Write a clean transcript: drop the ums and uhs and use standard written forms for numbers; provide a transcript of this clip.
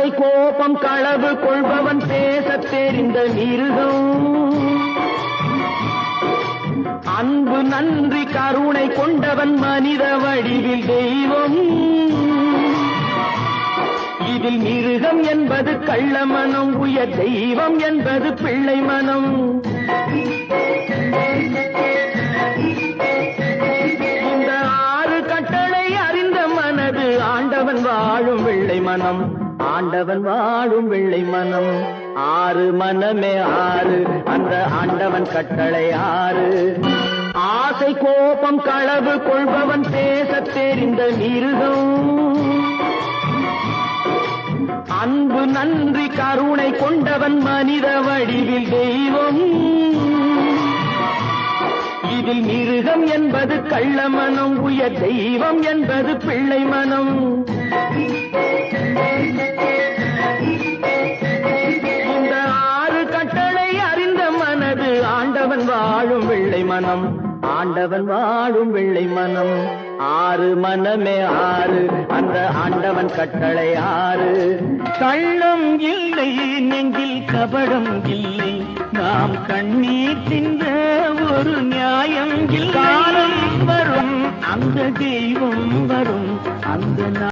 ஆசை கோபம் களவு கொள்பவன் பேசத் தெரிந்த மிருகம், அன்பு நன்றி கருணை கொண்டவன் மனித வடிவில் தெய்வம். இதில் மிருகம் என்பது கள்ள மனம், உயர் தெய்வம் என்பது பிள்ளை மனம். இந்த 6 கட்டளை அறிந்த மனது ஆண்டவன் வாழும் வெள்ளை மனம், ஆண்டவன் வாழும் வெள்ளை மனம். 6 மனமே 6, அந்த ஆண்டவன் கட்டளை 6. ஆசை கோபம் களவு கொள்பவன் பேசத் தெரிந்த மிருகம், அன்பு நன்றி கருணை கொண்டவன் மனித வடிவில் தெய்வம். இதில் மிருகம் என்பது கள்ள மனம், உயர் தெய்வம் என்பது பிள்ளை மனம். இந்த 6 கட்டளை அறிந்த மனது ஆண்டவன் வாழும் வெள்ளை மனம், ஆண்டவன் வாழும் வெள்ளை மனம். 6 மனமே 6, அந்த ஆண்டவன் கட்டளை 6. கள்ளம் இல்லை நெஞ்சில் கபடம் இல்லை, நாம் கண்ணீர் தின்ற ஒரு நியாயம் இல்லை. காலம் வரும் அந்த தெய்வம் வரும் அந்த